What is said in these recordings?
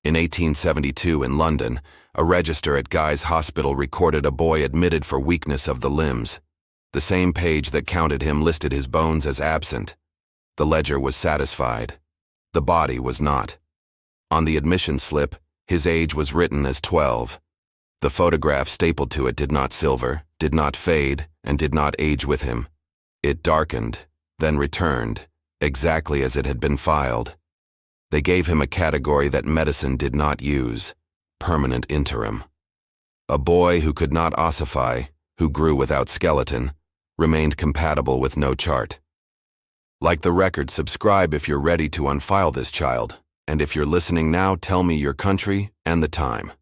In 1872 in London, a register at Guy's Hospital recorded a boy admitted for weakness of the limbs. The same page that counted him listed his bones as absent. The ledger was satisfied. The body was not. On the admission slip, his age was written as 12. The photograph stapled to it did not silver, did not fade, and did not age with him. It darkened, then returned, exactly as it had been filed. They gave him a category that medicine did not use: permanent interim. A boy who could not ossify, who grew without skeleton, remained compatible with no chart. Like the record, subscribe if you're ready to unfile this child, and if you're listening now, tell me your country and the time.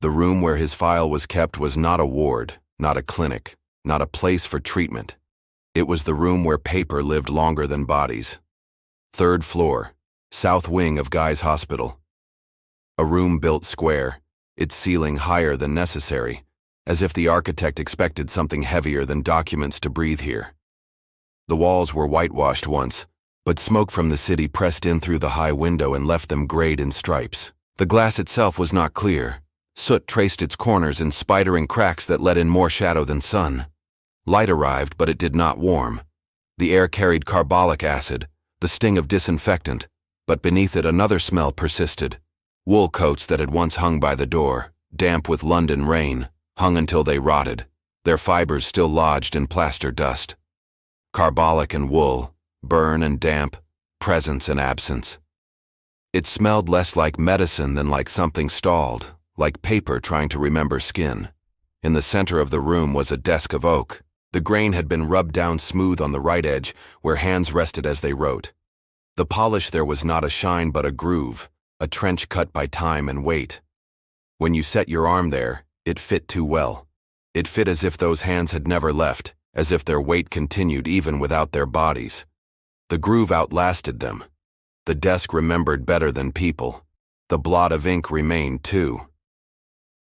The room where his file was kept was not a ward, not a clinic, not a place for treatment. It was the room where paper lived longer than bodies. 3rd floor, south wing of Guy's Hospital. A room built square, its ceiling higher than necessary, as if the architect expected something heavier than documents to breathe here. The walls were whitewashed once, but smoke from the city pressed in through the high window and left them grayed in stripes. The glass itself was not clear. Soot traced its corners in spidering cracks that let in more shadow than sun. Light arrived, but it did not warm. The air carried carbolic acid, the sting of disinfectant, but beneath it another smell persisted. Wool coats that had once hung by the door, damp with London rain, hung until they rotted, their fibers still lodged in plaster dust. Carbolic and wool, burn and damp, presence and absence. It smelled less like medicine than like something stalled, like paper trying to remember skin. In the center of the room was a desk of oak. The grain had been rubbed down smooth on the right edge, where hands rested as they wrote. The polish there was not a shine but a groove, a trench cut by time and weight. When you set your arm there, it fit too well. It fit as if those hands had never left, as if their weight continued even without their bodies. The groove outlasted them. The desk remembered better than people. The blot of ink remained too.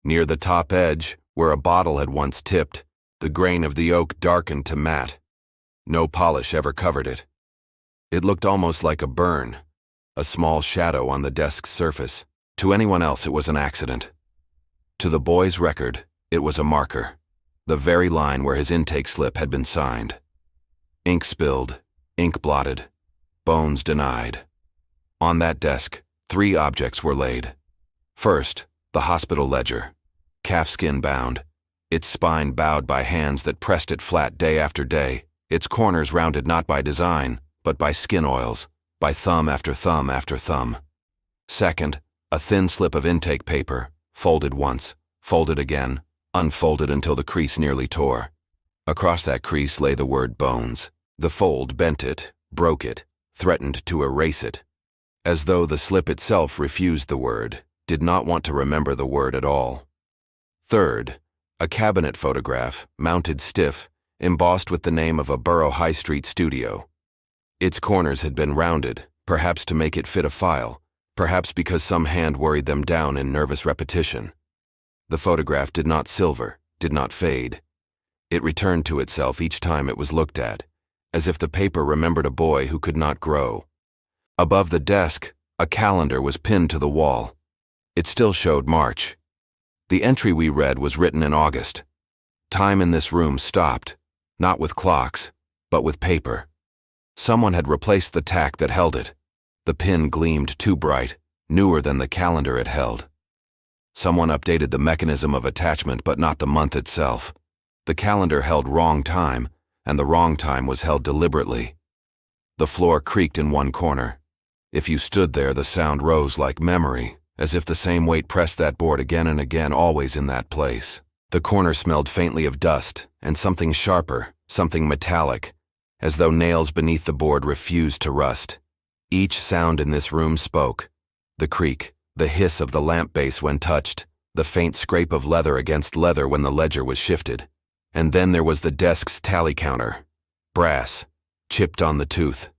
Near the top edge, where a bottle had once tipped, the grain of the oak darkened to matte. No polish ever covered it. It looked almost like a burn, a small shadow on the desk's surface. To anyone else it was an accident. To the boy's record, it was a marker, the very line where his intake slip had been signed. Ink spilled, ink blotted, bones denied. On that desk, 3 objects were laid. First, the hospital ledger, calfskin bound, its spine bowed by hands that pressed it flat day after day, its corners rounded not by design, but by skin oils, by thumb after thumb after thumb. Second, a thin slip of intake paper, folded once, folded again, unfolded until the crease nearly tore. Across that crease lay the word bones. The fold bent it, broke it, threatened to erase it. As though the slip itself refused the word, did not want to remember the word at all. Third, a cabinet photograph, mounted stiff, embossed with the name of a Borough High Street studio. Its corners had been rounded, perhaps to make it fit a file, perhaps because some hand worried them down in nervous repetition. The photograph did not silver, did not fade. It returned to itself each time it was looked at, as if the paper remembered a boy who could not grow. Above the desk, a calendar was pinned to the wall. It still showed March. The entry we read was written in August. Time in this room stopped, not with clocks, but with paper. Someone had replaced the tack that held it. The pin gleamed too bright, newer than the calendar it held. Someone updated the mechanism of attachment but not the month itself. The calendar held wrong time, and the wrong time was held deliberately. The floor creaked in one corner. If you stood there, the sound rose like memory, as if the same weight pressed that board again and again, always in that place. The corner smelled faintly of dust, and something sharper, something metallic, as though nails beneath the board refused to rust. Each sound in this room spoke. The creak, the hiss of the lamp base when touched, the faint scrape of leather against leather when the ledger was shifted. And then there was the desk's tally counter. Brass, chipped on the tooth.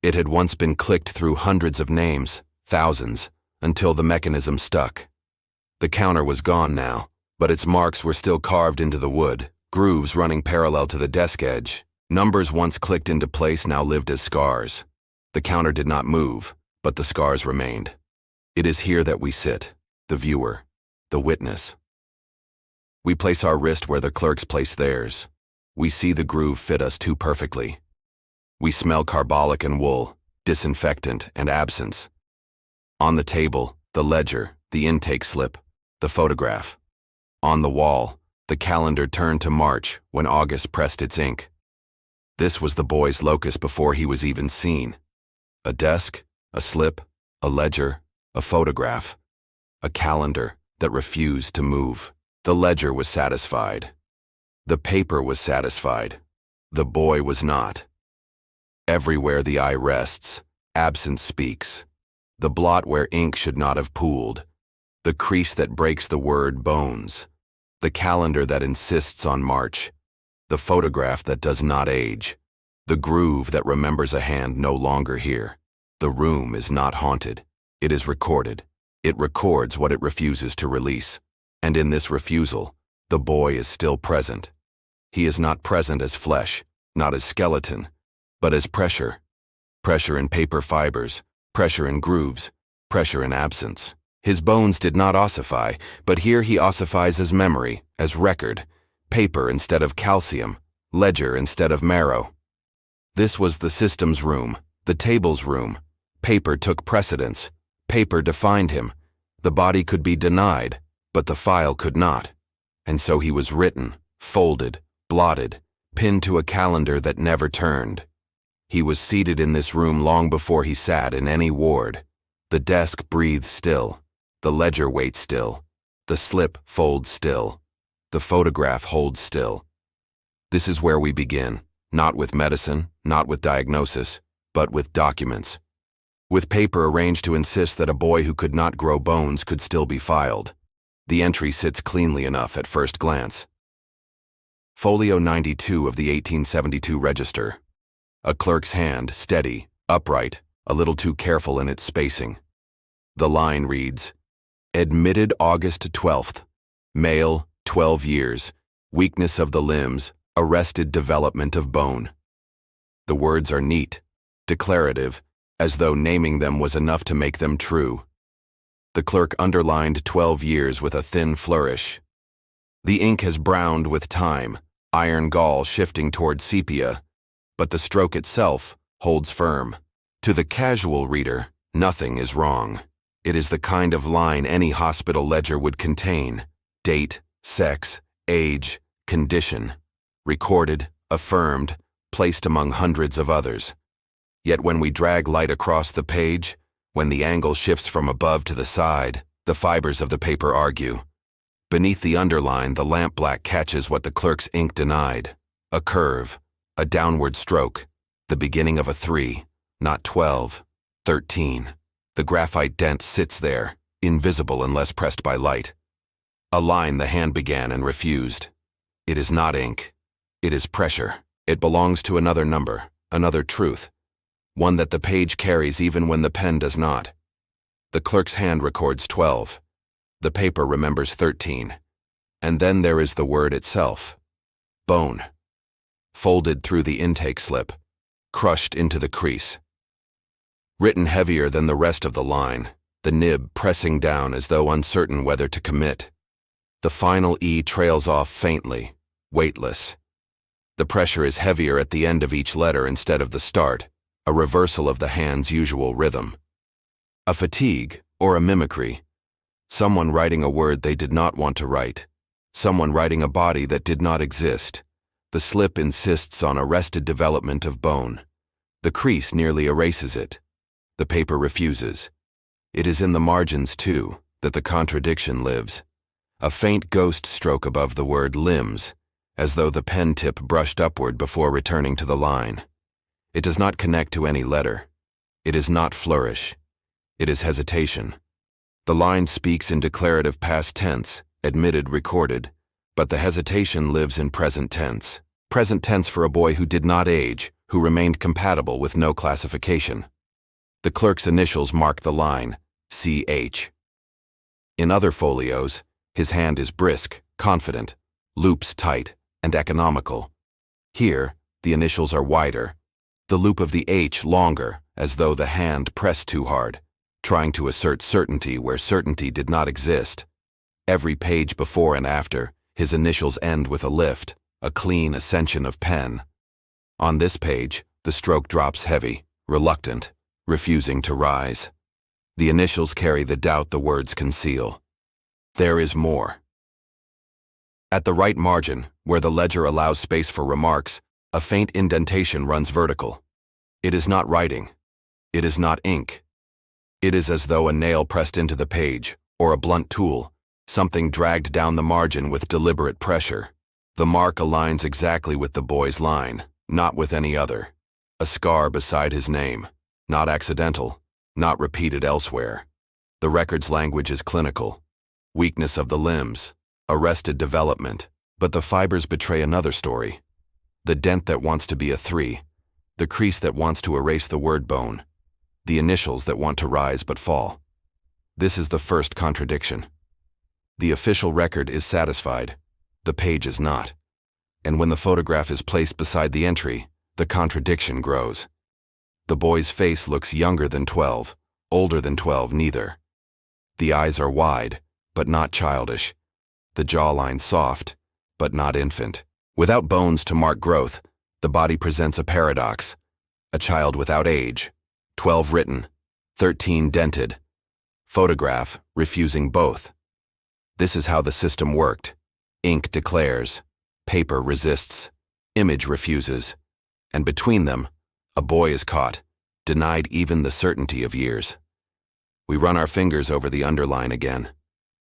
It had once been clicked through hundreds of names, thousands, until the mechanism stuck. The counter was gone now, but its marks were still carved into the wood, grooves running parallel to the desk edge. Numbers once clicked into place now lived as scars. The counter did not move, but the scars remained. It is here that we sit, the viewer, the witness. We place our wrist where the clerks place theirs. We see the groove fit us too perfectly. We smell carbolic and wool, disinfectant and absence. On the table, the ledger, the intake slip, the photograph. On the wall, the calendar turned to March when August pressed its ink. This was the boy's locus before he was even seen. A desk, a slip, a ledger, a photograph, a calendar that refused to move. The ledger was satisfied. The paper was satisfied. The boy was not. Everywhere the eye rests, absence speaks. The blot where ink should not have pooled. The crease that breaks the word bones. The calendar that insists on March. The photograph that does not age. The groove that remembers a hand no longer here. The room is not haunted. It is recorded. It records what it refuses to release. And in this refusal, the boy is still present. He is not present as flesh, not as skeleton, but as pressure. Pressure in paper fibers, pressure in grooves, pressure in absence. His bones did not ossify, but here he ossifies as memory, as record, paper instead of calcium, ledger instead of marrow. This was the system's room, the table's room. Paper took precedence. Paper defined him. The body could be denied, but the file could not. And so he was written, folded, blotted, pinned to a calendar that never turned. He was seated in this room long before he sat in any ward. The desk breathes still. The ledger waits still. The slip folds still. The photograph holds still. This is where we begin, not with medicine, not with diagnosis, but with documents. With paper arranged to insist that a boy who could not grow bones could still be filed. The entry sits cleanly enough at first glance. Folio 92 of the 1872 register. A clerk's hand, steady, upright, a little too careful in its spacing. The line reads, "Admitted August 12th. Male, 12 years. Weakness of the limbs. Arrested development of bone." The words are neat, declarative, as though naming them was enough to make them true. The clerk underlined 12 years with a thin flourish. The ink has browned with time, iron gall shifting toward sepia, but the stroke itself holds firm. To the casual reader, nothing is wrong. It is the kind of line any hospital ledger would contain: date, sex, age, condition, recorded, affirmed, placed among hundreds of others. Yet when we drag light across the page, when the angle shifts from above to the side, the fibers of the paper argue. Beneath the underline, the lampblack catches what the clerk's ink denied: a curve, a downward stroke, the beginning of a 3, not 12, 13. The graphite dent sits there, invisible unless pressed by light. A line the hand began and refused. It is not ink. It is pressure. It belongs to another number, another truth, one that the page carries even when the pen does not. The clerk's hand records 12. The paper remembers 13. And then there is the word itself: bone. Folded through the intake slip, crushed into the crease. Written heavier than the rest of the line, the nib pressing down as though uncertain whether to commit. The final E trails off faintly, weightless. The pressure is heavier at the end of each letter instead of the start, a reversal of the hand's usual rhythm. A fatigue or a mimicry. Someone writing a word they did not want to write. Someone writing a body that did not exist. The slip insists on arrested development of bone. The crease nearly erases it. The paper refuses. It is in the margins, too, that the contradiction lives. A faint ghost stroke above the word limbs, as though the pen tip brushed upward before returning to the line. It does not connect to any letter. It is not flourish. It is hesitation. The line speaks in declarative past tense, admitted, recorded, but the hesitation lives in present tense. Present tense for a boy who did not age, who remained compatible with no classification. The clerk's initials mark the line, CH. In other folios, his hand is brisk, confident, loops tight, and economical. Here, the initials are wider, the loop of the H longer, as though the hand pressed too hard. trying to assert certainty where certainty did not exist. Every page before and after, his initials end with a lift, a clean ascension of pen. On this page, the stroke drops heavy, reluctant, refusing to rise. The initials carry the doubt the words conceal. There is more. At the right margin, where the ledger allows space for remarks, a faint indentation runs vertical. It is not writing. It is not ink. It is as though a nail pressed into the page, or a blunt tool, something dragged down the margin with deliberate pressure. The mark aligns exactly with the boy's line, not with any other. A scar beside his name, not accidental, not repeated elsewhere. The record's language is clinical. Weakness of the limbs, arrested development, but the fibers betray another story. The dent that wants to be a 3, the crease that wants to erase the word bone, the initials that want to rise but fall. This is the first contradiction. The official record is satisfied, the page is not. And when the photograph is placed beside the entry, the contradiction grows. The boy's face looks younger than 12, older than 12 neither. The eyes are wide, but not childish. The jawline soft, but not infant. Without bones to mark growth, the body presents a paradox. A child without age, 12 written, 13 dented. Photograph refusing both. This is how the system worked. Ink declares, paper resists, image refuses, and between them, a boy is caught, denied even the certainty of years. We run our fingers over the underline again.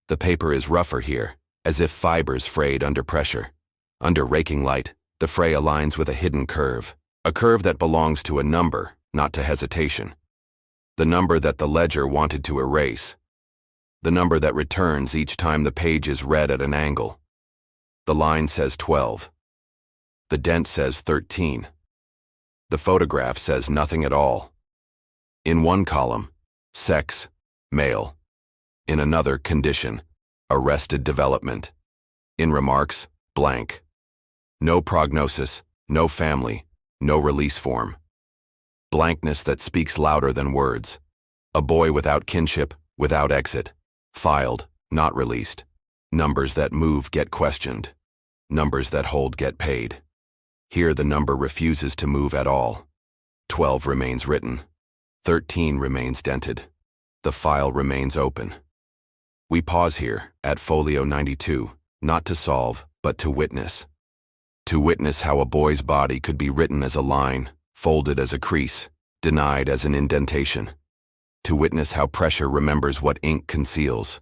The paper is rougher here, as if fibers frayed under pressure. Under raking light, the fray aligns with a hidden curve, a curve that belongs to a number, not to hesitation. The number that the ledger wanted to erase. The number that returns each time the page is read at an angle. The line says 12. The dent says 13. The photograph says nothing at all. In one column, sex, male. In another, condition, arrested development. In remarks, blank. No prognosis, no family, no release form. Blankness that speaks louder than words. A boy without kinship, without exit. Filed, not released. Numbers that move get questioned. Numbers that hold get paid. Here the number refuses to move at all. 12 remains written. 13 remains dented. The file remains open. We pause here, at folio 92, not to solve, but to witness. To witness how a boy's body could be written as a line, folded as a crease, denied as an indentation. To witness how pressure remembers what ink conceals.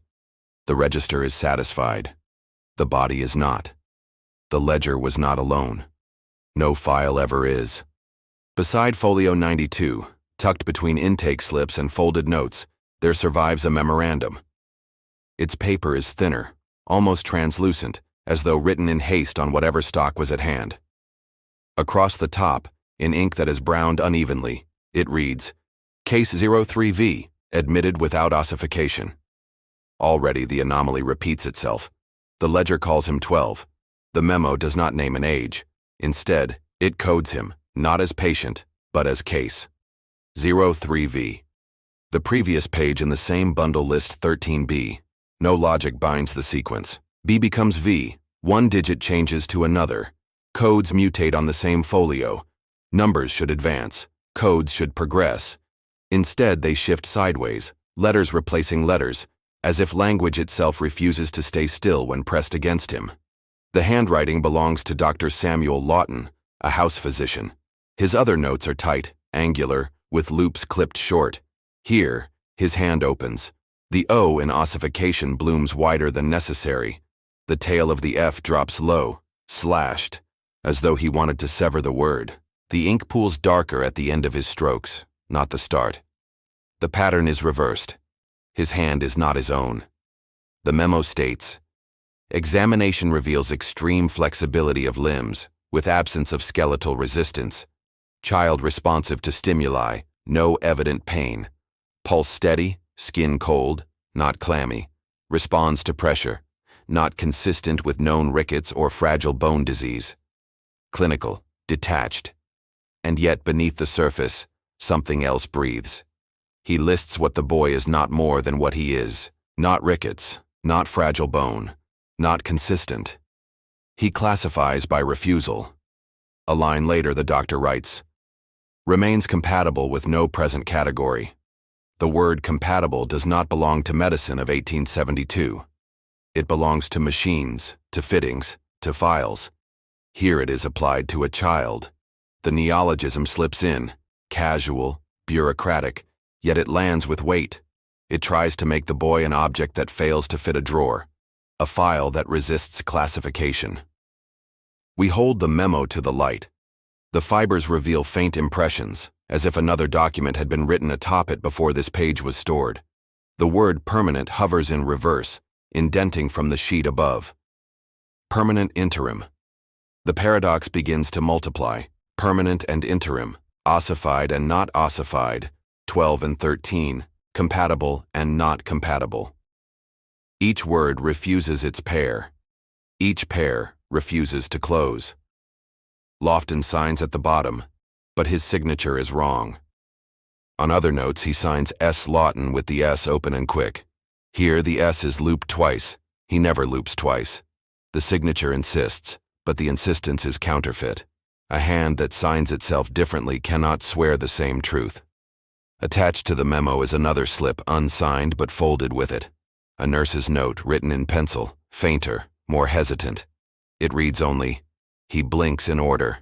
The register is satisfied. The body is not. The ledger was not alone. No file ever is. Beside folio 92, tucked between intake slips and folded notes, there survives a memorandum. Its paper is thinner, almost translucent, as though written in haste on whatever stock was at hand. Across the top, in ink that is browned unevenly, it reads, Case 03V, admitted without ossification. Already the anomaly repeats itself. The ledger calls him 12. The memo does not name an age. Instead, it codes him, not as patient, but as case. 03V. The previous page in the same bundle lists 13B. No logic binds the sequence. B becomes V. One digit changes to another. Codes mutate on the same folio. Numbers should advance. Codes should progress. Instead, they shift sideways, letters replacing letters, as if language itself refuses to stay still when pressed against him. The handwriting belongs to Dr. Samuel Lawton, a house physician. His other notes are tight, angular, with loops clipped short. Here, his hand opens. The O in ossification blooms wider than necessary. The tail of the F drops low, slashed, as though he wanted to sever the word. The ink pools darker at the end of his strokes, not the start. The pattern is reversed. His hand is not his own. The memo states, Examination reveals extreme flexibility of limbs, with absence of skeletal resistance. Child responsive to stimuli, no evident pain. Pulse steady, skin cold, not clammy. Responds to pressure, not consistent with known rickets or fragile bone disease. Clinical, detached. And yet beneath the surface, something else breathes. He lists what the boy is not more than what he is. Not rickets, not fragile bone, not consistent. He classifies by refusal. A line later, the doctor writes, remains compatible with no present category. The word compatible does not belong to medicine of 1872. It belongs to machines, to fittings, to files. Here it is applied to a child. The neologism slips in, casual, bureaucratic, yet it lands with weight. It tries to make the boy an object that fails to fit a drawer, a file that resists classification. We hold the memo to the light. The fibers reveal faint impressions, as if another document had been written atop it before this page was stored. The word permanent hovers in reverse, indenting from the sheet above. Permanent interim. The paradox begins to multiply. Permanent and interim, ossified and not ossified, 12 and 13, compatible and not compatible. Each word refuses its pair. Each pair refuses to close. Lofton signs at the bottom, but his signature is wrong. On other notes, he signs S. Lawton with the S open and quick. Here, the S is looped twice. He never loops twice. The signature insists, but the insistence is counterfeit. A hand that signs itself differently cannot swear the same truth. Attached to the memo is another slip, unsigned but folded with it. A nurse's note written in pencil, fainter, more hesitant. It reads only, he blinks in order.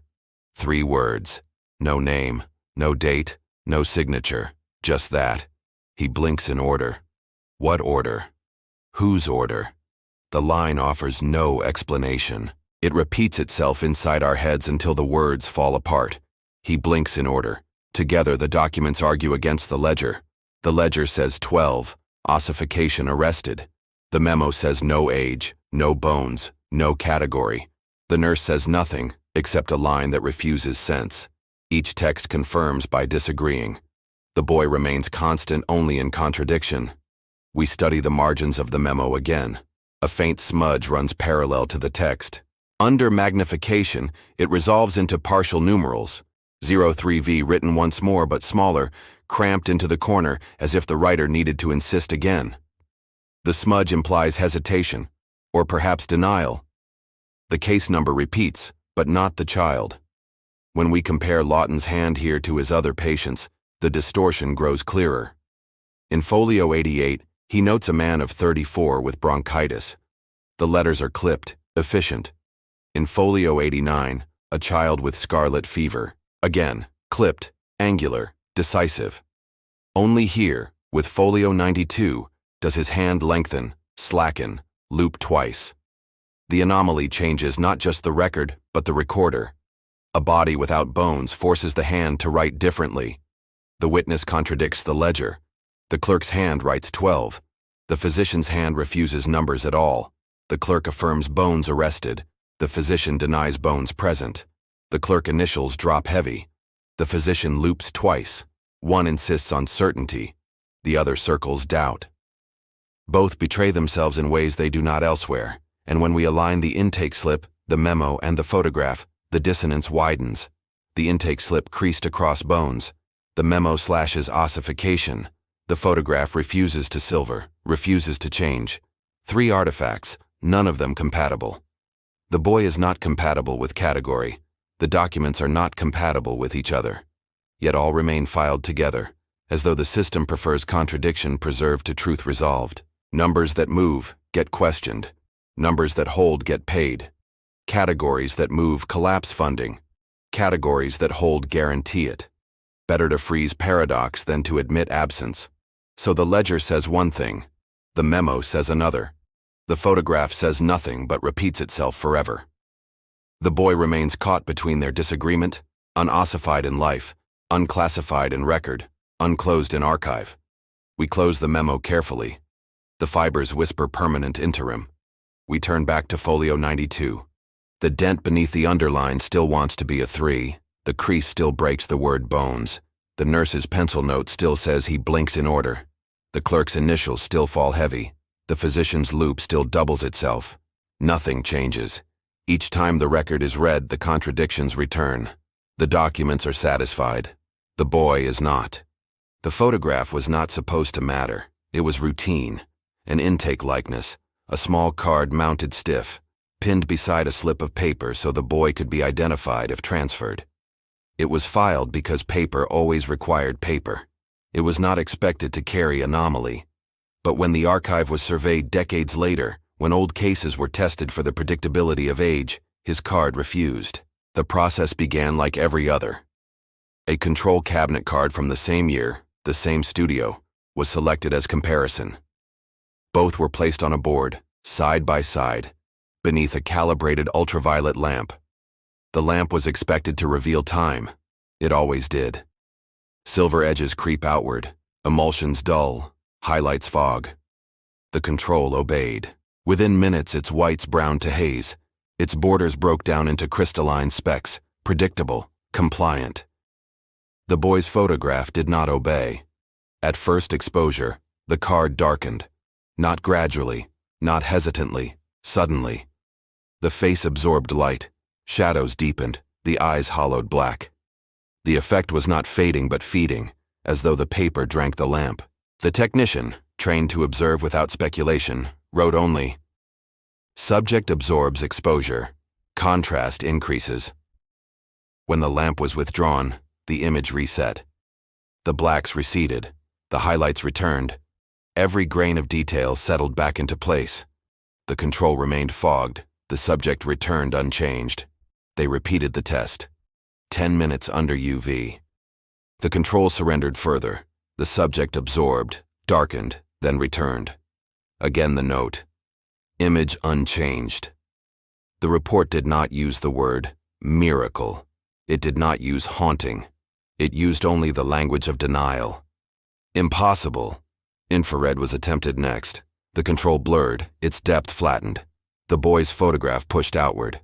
3 words. No name, no date, no signature, just that. He blinks in order. What order? Whose order? The line offers no explanation. It repeats itself inside our heads until the words fall apart. He blinks in order. Together, the documents argue against the ledger. The ledger says 12, ossification arrested. The memo says no age, no bones, no category. The nurse says nothing, except a line that refuses sense. Each text confirms by disagreeing. The boy remains constant only in contradiction. We study the margins of the memo again. A faint smudge runs parallel to the text. Under magnification, it resolves into partial numerals. 03V written once more but smaller, cramped into the corner as if the writer needed to insist again. The smudge implies hesitation, or perhaps denial. The case number repeats, but not the child. When we compare Lawton's hand here to his other patients, the distortion grows clearer. In folio 88, he notes a man of 34 with bronchitis. The letters are clipped, efficient. In folio 89, a child with scarlet fever. Again, clipped, angular, decisive. Only here, with folio 92, does his hand lengthen, slacken, loop twice. The anomaly changes not just the record, but the recorder. A body without bones forces the hand to write differently. The witness contradicts the ledger. The clerk's hand writes 12. The physician's hand refuses numbers at all. The clerk affirms bones arrested. The physician denies bones present. The clerk initials drop heavy. The physician loops twice. One insists on certainty. The other circles doubt. Both betray themselves in ways they do not elsewhere, and when we align the intake slip, the memo, and the photograph, the dissonance widens. The intake slip creased across bones. The memo slashes ossification. The photograph refuses to silver, refuses to change. 3 artifacts, none of them compatible. The boy is not compatible with category. The documents are not compatible with each other. Yet all remain filed together, as though the system prefers contradiction preserved to truth resolved. Numbers that move get questioned. Numbers that hold get paid. Categories that move collapse funding. Categories that hold guarantee it. Better to freeze paradox than to admit absence. So the ledger says one thing. The memo says another. The photograph says nothing but repeats itself forever. The boy remains caught between their disagreement, unossified in life, unclassified in record, unclosed in archive. We close the memo carefully. The fibers whisper permanent interim. We turn back to folio 92. The dent beneath the underline still wants to be a 3. The crease still breaks the word bones. The nurse's pencil note still says he blinks in order. The clerk's initials still fall heavy. The physician's loop still doubles itself. Nothing changes. Each time the record is read, the contradictions return. The documents are satisfied. The boy is not. The photograph was not supposed to matter. It was routine. An intake likeness, a small card mounted stiff, pinned beside a slip of paper so the boy could be identified if transferred. It was filed because paper always required paper. It was not expected to carry anomaly. But when the archive was surveyed decades later, when old cases were tested for the predictability of age, his card refused. The process began like every other. A control cabinet card from the same year, the same studio, was selected as comparison. Both were placed on a board, side by side, beneath a calibrated ultraviolet lamp. The lamp was expected to reveal time. It always did. Silver edges creep outward, emulsions dull, highlights fog. The control obeyed. Within minutes, its whites browned to haze. Its borders broke down into crystalline specks, predictable, compliant. The boy's photograph did not obey. At first exposure, the card darkened. Not gradually, not hesitantly, suddenly. The face absorbed light, shadows deepened, the eyes hollowed black. The effect was not fading but feeding, as though the paper drank the lamp. The technician, trained to observe without speculation, wrote only, "Subject absorbs exposure. Contrast increases." When the lamp was withdrawn, the image reset. The blacks receded, the highlights returned. Every grain of detail settled back into place. The control remained fogged, the subject returned unchanged. They repeated the test. 10 minutes under UV. The control surrendered further. The subject absorbed, darkened, then returned. Again the note. Image unchanged. The report did not use the word miracle. It did not use haunting. It used only the language of denial. Impossible. Infrared was attempted next. The control blurred, its depth flattened. The boy's photograph pushed outward.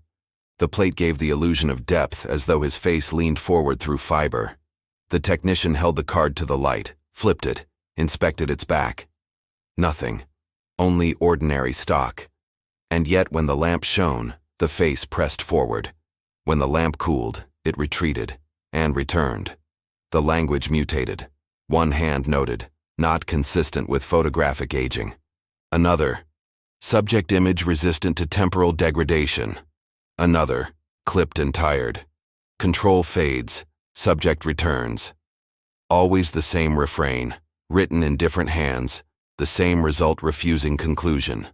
The plate gave the illusion of depth as though his face leaned forward through fiber. The technician held the card to the light, flipped it, inspected its back. Nothing. Only ordinary stock. And yet when the lamp shone, the face pressed forward. When the lamp cooled, it retreated, and returned. The language mutated. One hand noted, not consistent with photographic aging. Another, subject image resistant to temporal degradation. Another, clipped and tired. Control fades, subject returns. Always the same refrain, written in different hands, the same result refusing conclusion.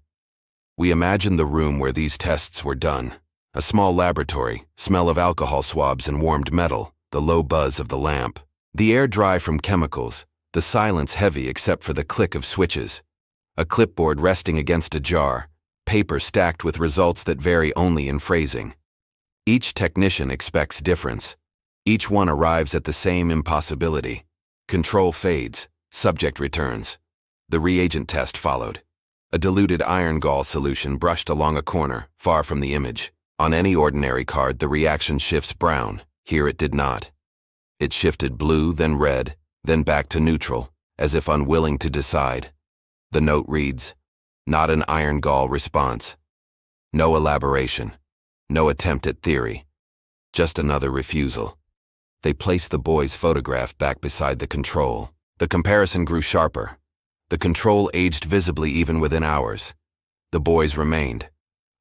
We imagine the room where these tests were done. A small laboratory, smell of alcohol swabs and warmed metal, the low buzz of the lamp. The air dry from chemicals, the silence heavy except for the click of switches. A clipboard resting against a jar, paper stacked with results that vary only in phrasing. Each technician expects difference. Each one arrives at the same impossibility. Control fades, subject returns. The reagent test followed. A diluted iron gall solution brushed along a corner, far from the image. On any ordinary card, the reaction shifts brown. Here it did not. It shifted blue, then red, then back to neutral, as if unwilling to decide. The note reads, not an iron gall response. No elaboration. No attempt at theory. Just another refusal. They placed the boy's photograph back beside the control. The comparison grew sharper. The control aged visibly even within hours. The boy's remained.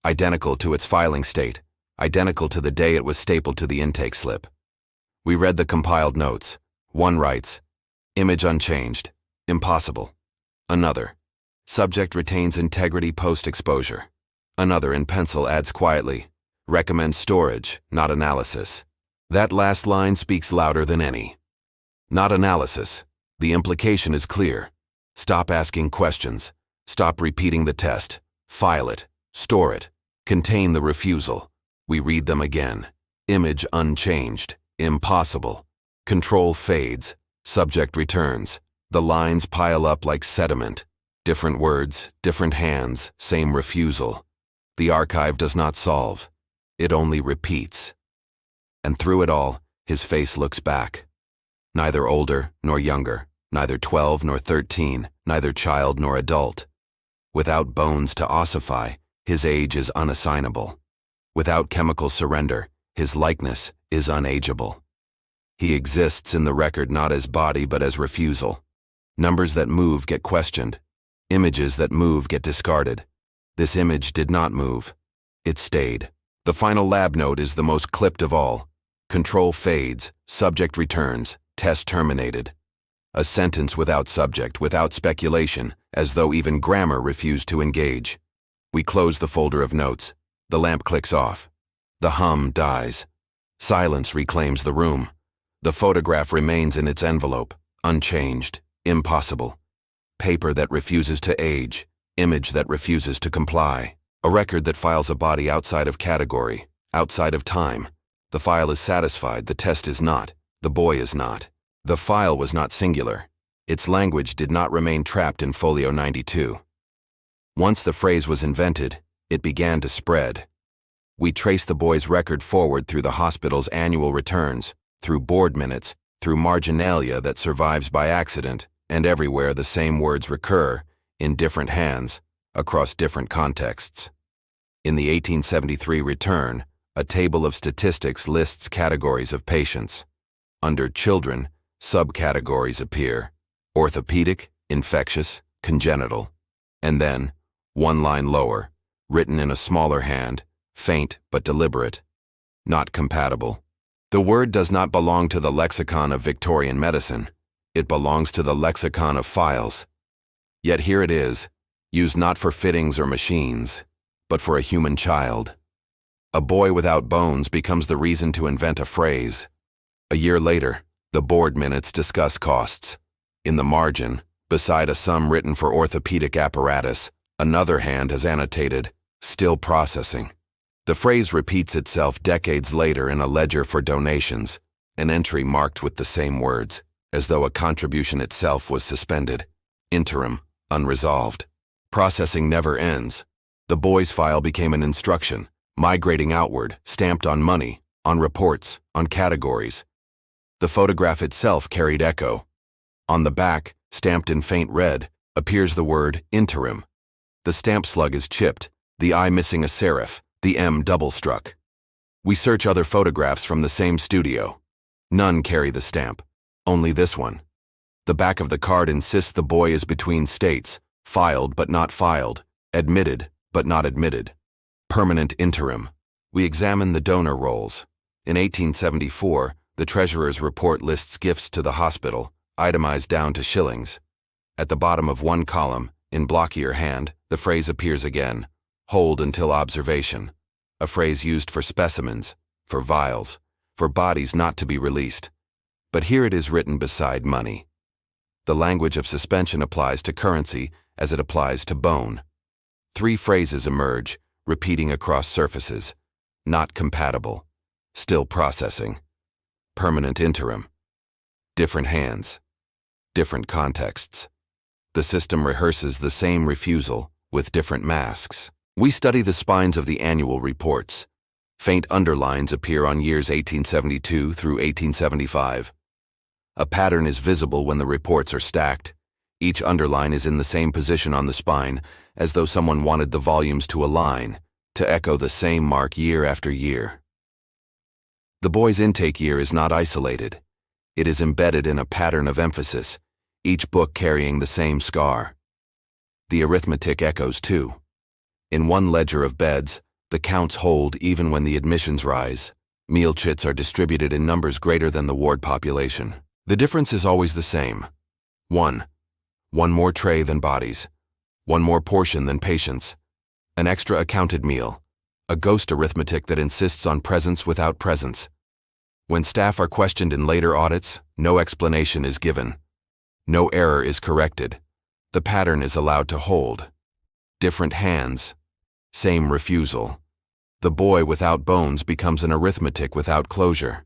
Identical to its filing state. Identical to the day it was stapled to the intake slip. We read the compiled notes. One writes, image unchanged. Impossible. Another, subject retains integrity post-exposure. Another in pencil adds quietly, recommends storage, not analysis. That last line speaks louder than any. Not analysis. The implication is clear. Stop asking questions. Stop repeating the test. File it. Store it. Contain the refusal. We read them again. Image unchanged. Impossible. Control fades. Subject returns. The lines pile up like sediment. Different words, different hands, same refusal. The archive does not solve. It only repeats. And through it all, his face looks back. Neither older nor younger, neither 12 nor 13, neither child nor adult. Without bones to ossify, his age is unassignable. Without chemical surrender, his likeness is unageable. He exists in the record not as body but as refusal. Numbers that move get questioned. Images that move get discarded. This image did not move. It stayed. The final lab note is the most clipped of all. Control fades, subject returns, test terminated. A sentence without subject, without speculation, as though even grammar refused to engage. We close the folder of notes. The lamp clicks off. The hum dies. Silence reclaims the room. The photograph remains in its envelope, unchanged, impossible. Paper that refuses to age, image that refuses to comply. A record that files a body outside of category, outside of time. The file is satisfied, the test is not, the boy is not. The file was not singular. Its language did not remain trapped in Folio 92. Once the phrase was invented, it began to spread. We trace the boy's record forward through the hospital's annual returns, through board minutes, through marginalia that survives by accident, and everywhere the same words recur, in different hands, across different contexts. In the 1873 return, a table of statistics lists categories of patients. Under children, subcategories appear: orthopedic, infectious, congenital. And then, one line lower, written in a smaller hand, faint but deliberate, not compatible. The word does not belong to the lexicon of Victorian medicine. It belongs to the lexicon of files. Yet here it is, used not for fittings or machines, but for a human child. A boy without bones becomes the reason to invent a phrase. A year later, the board minutes discuss costs. In the margin, beside a sum written for orthopedic apparatus, another hand has annotated, "Still processing." The phrase repeats itself decades later in a ledger for donations, an entry marked with the same words, as though a contribution itself was suspended. Interim, unresolved. Processing never ends. The boy's file became an instruction, migrating outward, stamped on money, on reports, on categories. The photograph itself carried echo. On the back, stamped in faint red, appears the word interim. The stamp slug is chipped, the I missing a serif, the M double-struck. We search other photographs from the same studio. None carry the stamp, only this one. The back of the card insists the boy is between states, filed but not filed, admitted but not admitted. Permanent interim. We examine the donor rolls. In 1874, the treasurer's report lists gifts to the hospital, itemized down to shillings. At the bottom of one column, in blockier hand, the phrase appears again: "Hold until observation," a phrase used for specimens, for vials, for bodies not to be released. But here it is written beside money. The language of suspension applies to currency as it applies to bone. Three phrases emerge, repeating across surfaces: not compatible, still processing, permanent interim. Different hands, different contexts. The system rehearses the same refusal with different masks. We study the spines of the annual reports. Faint underlines appear on years 1872 through 1875. A pattern is visible when the reports are stacked. Each underline is in the same position on the spine, as though someone wanted the volumes to align, to echo the same mark year after year. The boy's intake year is not isolated. It is embedded in a pattern of emphasis, each book carrying the same scar. The arithmetic echoes too. In one ledger of beds, the counts hold even when the admissions rise. Meal chits are distributed in numbers greater than the ward population. The difference is always the same. One more tray than bodies. One more portion than patients. An extra accounted meal. A ghost arithmetic that insists on presence without presence. When staff are questioned in later audits, no explanation is given. No error is corrected. The pattern is allowed to hold. Different hands. Same refusal. The boy without bones becomes an arithmetic without closure.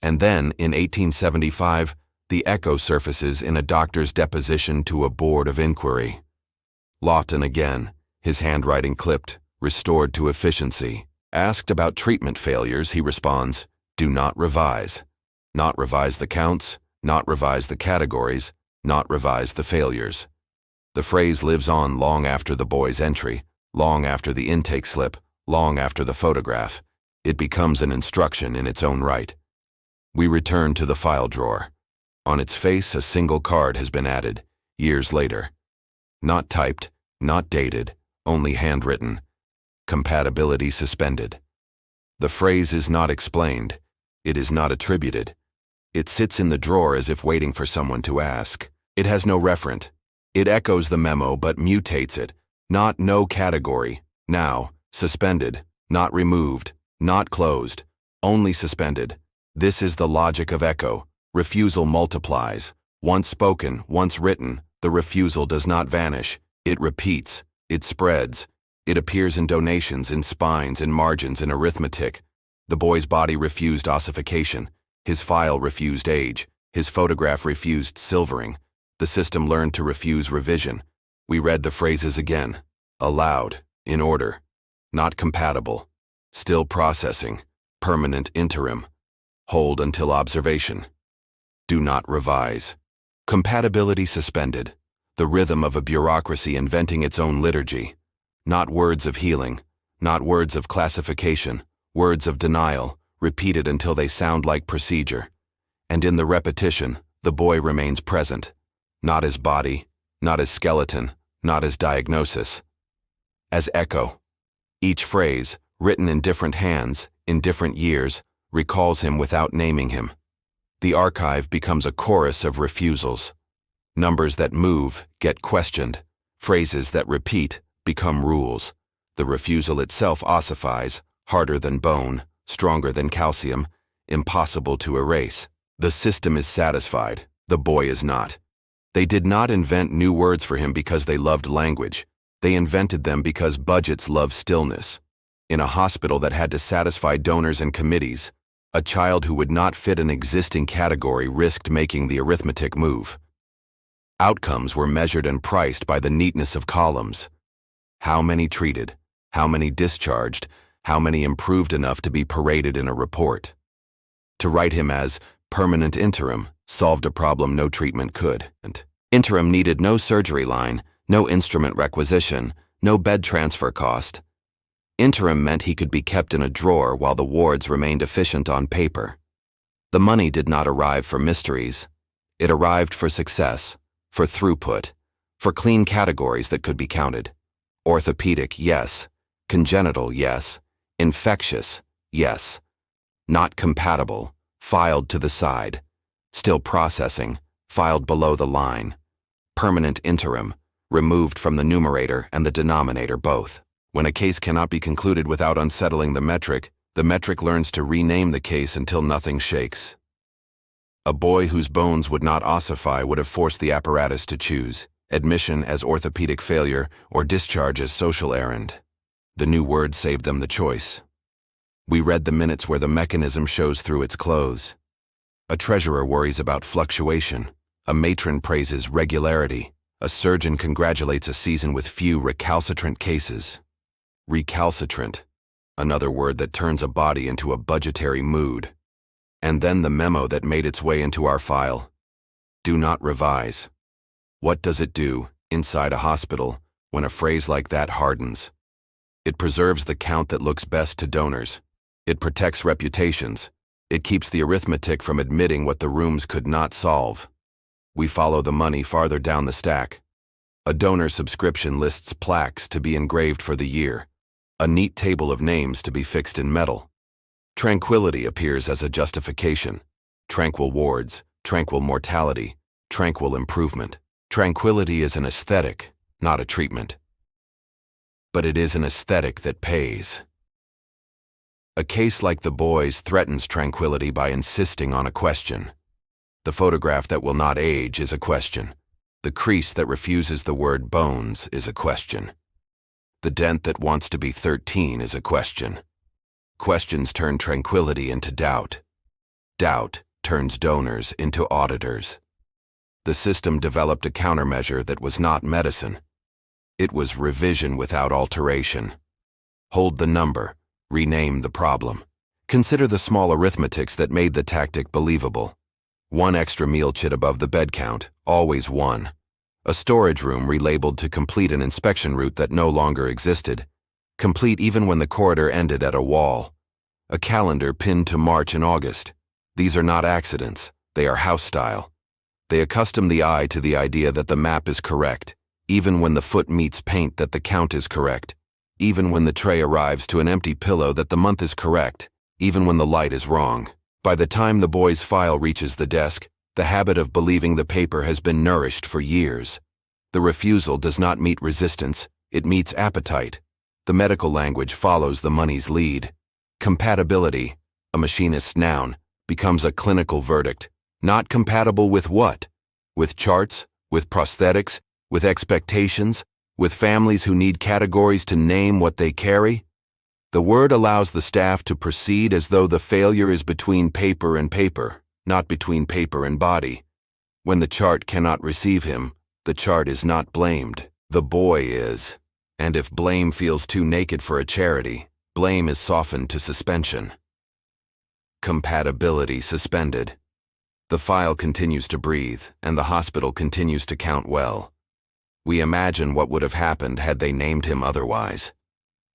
And then, in 1875, the echo surfaces in a doctor's deposition to a board of inquiry. Lawton again, his handwriting clipped, restored to efficiency. Asked about treatment failures, he responds, "Do not revise. Not revise the counts, not revise the categories, not revise the failures." The phrase lives on long after the boy's entry, long after the intake slip, long after the photograph. It becomes an instruction in its own right. We return to the file drawer. On its face, a single card has been added, years later. Not typed, not dated, only handwritten. Compatibility suspended. The phrase is not explained. It is not attributed. It sits in the drawer as if waiting for someone to ask. It has no referent. It echoes the memo but mutates it. Not no category. Now, suspended. Not removed. Not closed. Only suspended. This is the logic of echo. Refusal multiplies. Once spoken, once written, the refusal does not vanish. It repeats. It spreads. It appears in donations, in spines, in margins, in arithmetic. The boy's body refused ossification. His file refused age. His photograph refused silvering. The system learned to refuse revision. We read the phrases again. Aloud. In order. Not compatible. Still processing. Permanent interim. Hold until observation. Do not revise. Compatibility suspended. The rhythm of a bureaucracy inventing its own liturgy. Not words of healing. Not words of classification. Words of denial, repeated until they sound like procedure. And in the repetition, the boy remains present. Not as body, not as skeleton, not as diagnosis. As echo. Each phrase, written in different hands, in different years, recalls him without naming him. The archive becomes a chorus of refusals. Numbers that move get questioned. Phrases that repeat become rules. The refusal itself ossifies, harder than bone, stronger than calcium, impossible to erase. The system is satisfied. The boy is not. They did not invent new words for him because they loved language. They invented them because budgets love stillness. In a hospital that had to satisfy donors and committees, a child who would not fit an existing category risked making the arithmetic move. Outcomes were measured and priced by the neatness of columns. How many treated? How many discharged? How many improved enough to be paraded in a report? To write him as permanent interim solved a problem no treatment could. Interim needed no surgery line, no instrument requisition, no bed transfer cost. Interim meant he could be kept in a drawer while the wards remained efficient on paper. The money did not arrive for mysteries. It arrived for success, for throughput, for clean categories that could be counted. Orthopedic, yes. Congenital, yes. Infectious, yes. Not compatible, filed to the side. Still processing, filed below the line. Permanent interim, removed from the numerator and the denominator both. When a case cannot be concluded without unsettling the metric learns to rename the case until nothing shakes. A boy whose bones would not ossify would have forced the apparatus to choose admission as orthopedic failure or discharge as social errand. The new word saved them the choice. We read the minutes where the mechanism shows through its clothes. A treasurer worries about fluctuation. A matron praises regularity. A surgeon congratulates a season with few recalcitrant cases. Recalcitrant, another word that turns a body into a budgetary mood. And then the memo that made its way into our file. Do not revise. What does it do, inside a hospital, when a phrase like that hardens? It preserves the count that looks best to donors. It protects reputations. It keeps the arithmetic from admitting what the rooms could not solve. We follow the money farther down the stack. A donor subscription lists plaques to be engraved for the year. A neat table of names to be fixed in metal. Tranquility appears as a justification. Tranquil wards, tranquil mortality, tranquil improvement. Tranquility is an aesthetic, not a treatment. But it is an aesthetic that pays. A case like the boy's threatens tranquility by insisting on a question. The photograph that will not age is a question. The crease that refuses the word bones is a question. The dent that wants to be 13 is a question. Questions turn tranquility into doubt. Doubt turns donors into auditors. The system developed a countermeasure that was not medicine. It was revision without alteration. Hold the number, rename the problem. Consider the small arithmetics that made the tactic believable. One extra meal chit above the bed count, always one. A storage room relabeled to complete an inspection route that no longer existed. Complete even when the corridor ended at a wall. A calendar pinned to March and August. These are not accidents, they are house style. They accustom the eye to the idea that the map is correct, even when the foot meets paint that the count is correct, even when the tray arrives to an empty pillow that the month is correct, even when the light is wrong. By the time the boy's file reaches the desk, the habit of believing the paper has been nourished for years. The refusal does not meet resistance, it meets appetite. The medical language follows the money's lead. Compatibility, a machinist's noun, becomes a clinical verdict. Not compatible with what? With charts? With prosthetics? With expectations? With families who need categories to name what they carry? The word allows the staff to proceed as though the failure is between paper and paper, not between paper and body. When the chart cannot receive him, the chart is not blamed. The boy is. And if blame feels too naked for a charity, blame is softened to suspension. Compatibility suspended. The file continues to breathe, and the hospital continues to count well. We imagine what would have happened had they named him otherwise.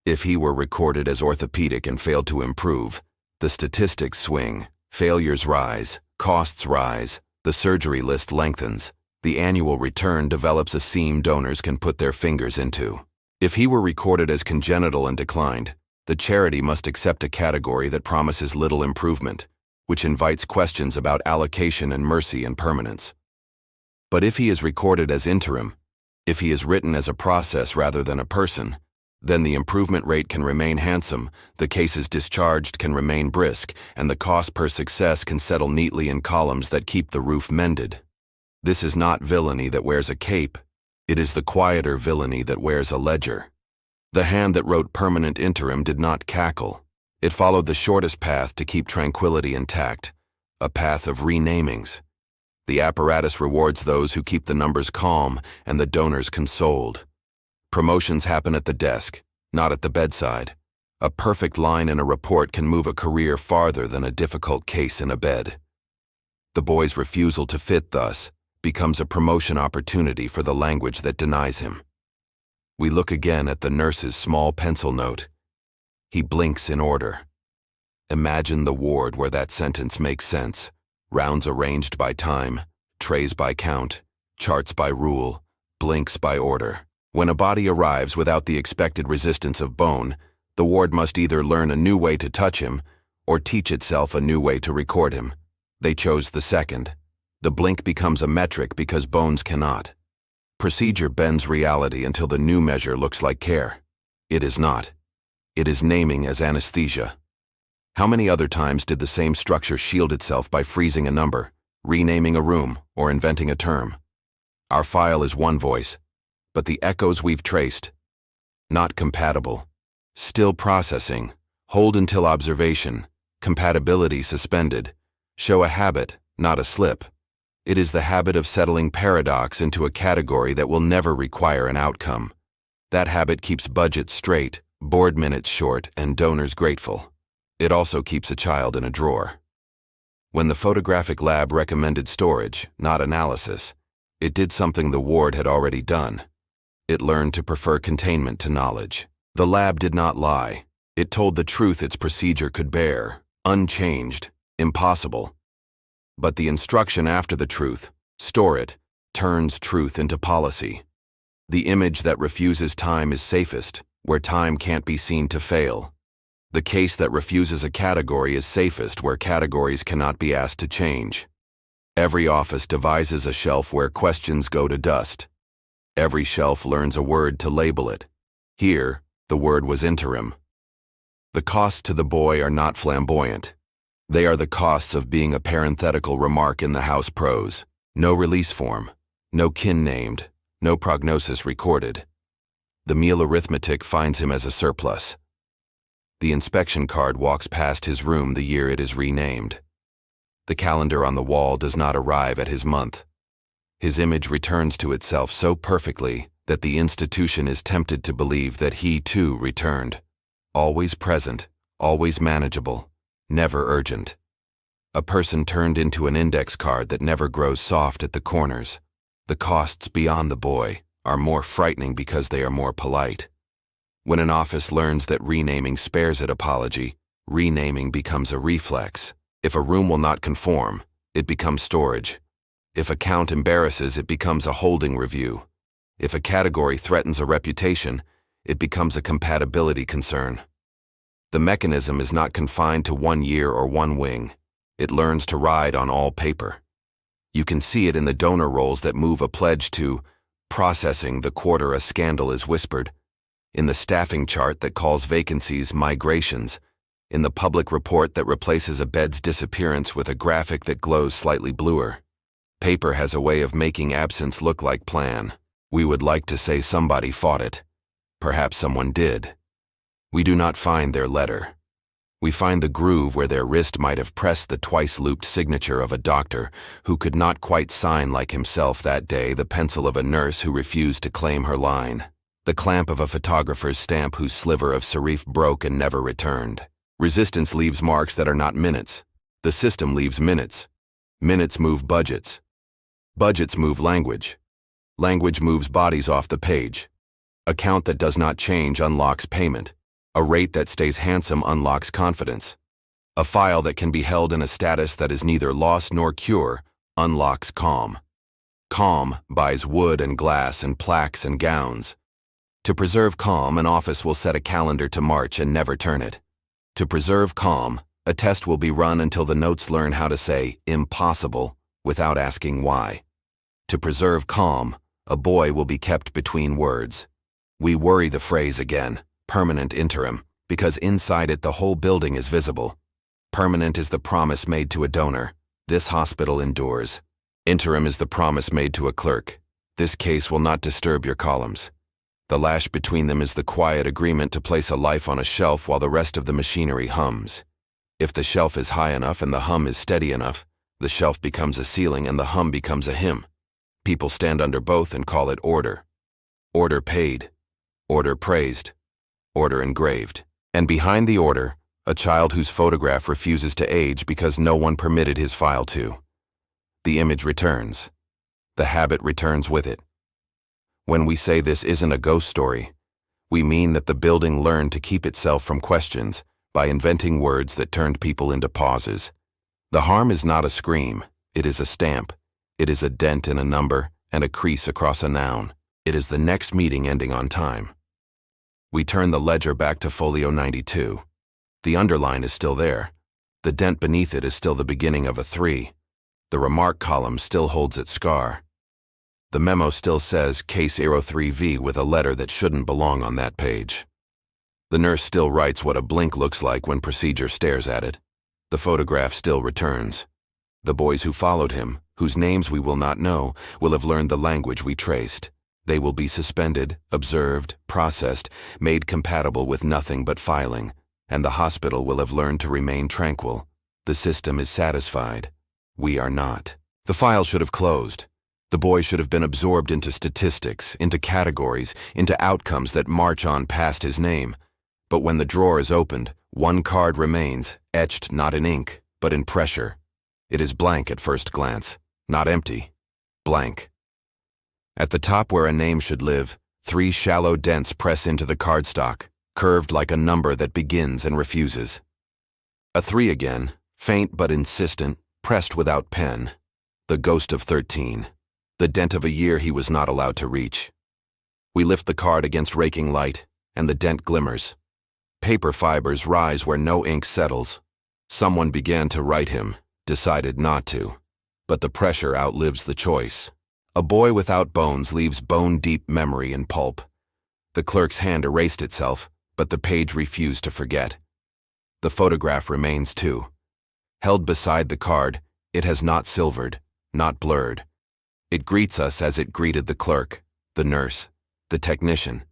If he were recorded as orthopedic and failed to improve, the statistics swing, failures rise, costs rise, the surgery list lengthens, the annual return develops a seam donors can put their fingers into. If he were recorded as congenital and declined, the charity must accept a category that promises little improvement, which invites questions about allocation and mercy and permanence. But if he is recorded as interim, if he is written as a process rather than a person, then the improvement rate can remain handsome, the cases discharged can remain brisk, and the cost per success can settle neatly in columns that keep the roof mended. This is not villainy that wears a cape. It is the quieter villainy that wears a ledger. The hand that wrote permanent interim did not cackle. It followed the shortest path to keep tranquility intact, a path of renamings. The apparatus rewards those who keep the numbers calm and the donors consoled. Promotions happen at the desk, not at the bedside. A perfect line in a report can move a career farther than a difficult case in a bed. The boy's refusal to fit, thus, becomes a promotion opportunity for the language that denies him. We look again at the nurse's small pencil note. He blinks in order. Imagine the ward where that sentence makes sense. Rounds arranged by time, trays by count, charts by rule, blinks by order. When a body arrives without the expected resistance of bone, the ward must either learn a new way to touch him or teach itself a new way to record him. They chose the second. The blink becomes a metric because bones cannot. Procedure bends reality until the new measure looks like care. It is not. It is naming as anesthesia. How many other times did the same structure shield itself by freezing a number, renaming a room, or inventing a term? Our file is one voice, but the echoes we've traced, not compatible, still processing, hold until observation, compatibility suspended, show a habit, not a slip. It is the habit of settling paradox into a category that will never require an outcome. That habit keeps budgets straight, board minutes short, and donors grateful. It also keeps a child in a drawer. When the photographic lab recommended storage, not analysis, it did something the ward had already done. It learned to prefer containment to knowledge. The lab did not lie. It told the truth its procedure could bear, unchanged, impossible. But the instruction after the truth, store it, turns truth into policy. The image that refuses time is safest, where time can't be seen to fail. The case that refuses a category is safest where categories cannot be asked to change. Every office devises a shelf where questions go to dust. Every shelf learns a word to label it. Here, the word was interim. The costs to the boy are not flamboyant. They are the costs of being a parenthetical remark in the house prose. No release form, no kin named, no prognosis recorded. The meal arithmetic finds him as a surplus. The inspection card walks past his room the year it is renamed. The calendar on the wall does not arrive at his month. His image returns to itself so perfectly that the institution is tempted to believe that he too returned. Always present, always manageable, never urgent. A person turned into an index card that never grows soft at the corners. The costs beyond the boy are more frightening because they are more polite. When an office learns that renaming spares it apology, renaming becomes a reflex. If a room will not conform, it becomes storage. If a count embarrasses, it becomes a holding review. If a category threatens a reputation, it becomes a compatibility concern. The mechanism is not confined to one year or one wing. It learns to ride on all paper. You can see it in the donor rolls that move a pledge to processing the quarter a scandal is whispered, in the staffing chart that calls vacancies migrations, in the public report that replaces a bed's disappearance with a graphic that glows slightly bluer. Paper has a way of making absence look like plan. We would like to say somebody fought it. Perhaps someone did. We do not find their letter. We find the groove where their wrist might have pressed the twice-looped signature of a doctor who could not quite sign like himself that day, the pencil of a nurse who refused to claim her line, the clamp of a photographer's stamp whose sliver of serif broke and never returned. Resistance leaves marks that are not minutes. The system leaves minutes. Minutes move budgets. Budgets move language. Language moves bodies off the page. A count that does not change unlocks payment. A rate that stays handsome unlocks confidence. A file that can be held in a status that is neither loss nor cure unlocks calm. Calm buys wood and glass and plaques and gowns. To preserve calm, an office will set a calendar to march and never turn it. To preserve calm, a test will be run until the notes learn how to say impossible without asking why. To preserve calm, a boy will be kept between words. We worry the phrase again. Permanent interim, because inside it the whole building is visible. Permanent is the promise made to a donor. This hospital endures. Interim is the promise made to a clerk. This case will not disturb your columns. The lash between them is the quiet agreement to place a life on a shelf while the rest of the machinery hums. If the shelf is high enough and the hum is steady enough, the shelf becomes a ceiling and the hum becomes a hymn. People stand under both and call it order. Order paid. Order praised. Order engraved. And behind the order, a child whose photograph refuses to age because no one permitted his file to. The image returns. The habit returns with it. When we say this isn't a ghost story, we mean that the building learned to keep itself from questions by inventing words that turned people into pauses. The harm is not a scream, it is a stamp. It is a dent in a number and a crease across a noun. It is the next meeting ending on time. We turn the ledger back to folio 92. The underline is still there. The dent beneath it is still the beginning of a 3. The remark column still holds its scar. The memo still says case 03V with a letter that shouldn't belong on that page. The nurse still writes what a blink looks like when procedure stares at it. The photograph still returns. The boys who followed him, whose names we will not know, will have learned the language we traced. They will be suspended, observed, processed, made compatible with nothing but filing, and the hospital will have learned to remain tranquil. The system is satisfied. We are not. The file should have closed. The boy should have been absorbed into statistics, into categories, into outcomes that march on past his name. But when the drawer is opened, one card remains, etched not in ink, but in pressure. It is blank at first glance, not empty, blank. At the top where a name should live, 3 shallow dents press into the cardstock, curved like a number that begins and refuses. A 3 again, faint but insistent, pressed without pen. The ghost of 13. The dent of a year he was not allowed to reach. We lift the card against raking light, and the dent glimmers. Paper fibers rise where no ink settles. Someone began to write him, decided not to. But the pressure outlives the choice. A boy without bones leaves bone-deep memory in pulp. The clerk's hand erased itself, but the page refused to forget. The photograph remains too. Held beside the card, it has not silvered, not blurred. It greets us as it greeted the clerk, the nurse, the technician.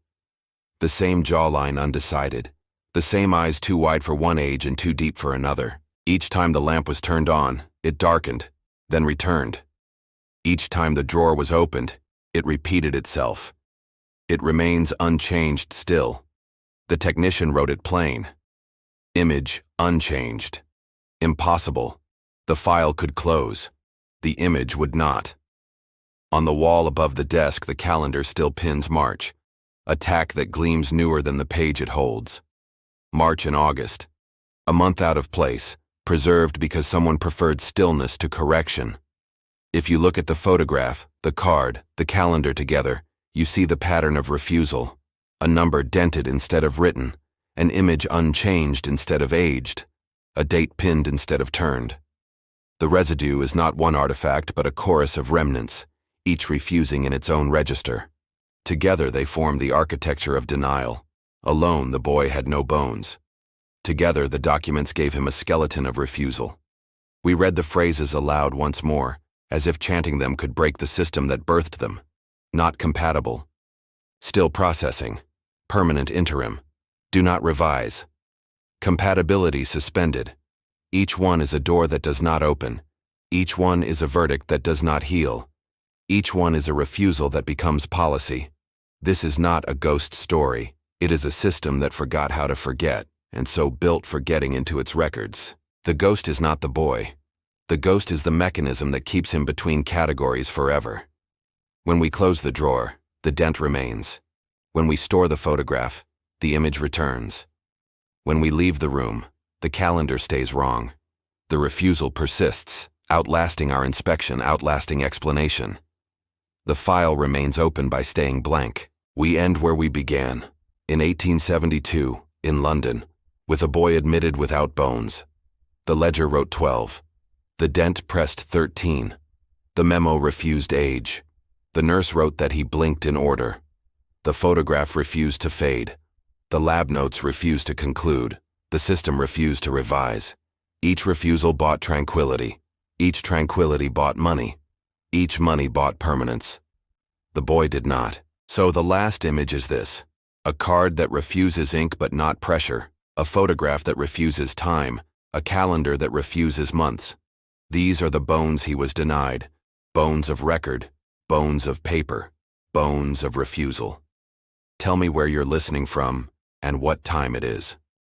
The same jawline undecided, the same eyes too wide for one age and too deep for another. Each time the lamp was turned on, it darkened, then returned. Each time the drawer was opened, it repeated itself. It remains unchanged still. The technician wrote it plain. Image unchanged. Impossible. The file could close. The image would not. On the wall above the desk, the calendar still pins March, a tack that gleams newer than the page it holds. March and August. A month out of place, Preserved because someone preferred stillness to correction. If you look at the photograph, the card, the calendar together, you see the pattern of refusal. A number dented instead of written, an image unchanged instead of aged, a date pinned instead of turned. The residue is not one artifact but a chorus of remnants, each refusing in its own register. Together they form the architecture of denial. Alone the boy had no bones. Together the documents gave him a skeleton of refusal. We read the phrases aloud once more, as if chanting them could break the system that birthed them. Not compatible. Still processing. Permanent interim. Do not revise. Compatibility suspended. Each one is a door that does not open. Each one is a verdict that does not heal. Each one is a refusal that becomes policy. This is not a ghost story. It is a system that forgot how to forget, and so built forgetting into its records. The ghost is not the boy. The ghost is the mechanism that keeps him between categories forever. When we close the drawer, the dent remains. When we store the photograph, the image returns. When we leave the room, the calendar stays wrong. The refusal persists, outlasting our inspection, outlasting explanation. The file remains open by staying blank. We end where we began, in 1872, in London, with a boy admitted without bones. The ledger wrote 12. The dent pressed 13. The memo refused age. The nurse wrote that he blinked in order. The photograph refused to fade. The lab notes refused to conclude. The system refused to revise. Each refusal bought tranquility. Each tranquility bought money. Each money bought permanence. The boy did not. So the last image is this. A card that refuses ink but not pressure. A photograph that refuses time. A calendar that refuses months. These are the bones he was denied. Bones of record. Bones of paper. Bones of refusal. Tell me where you're listening from and what time it is.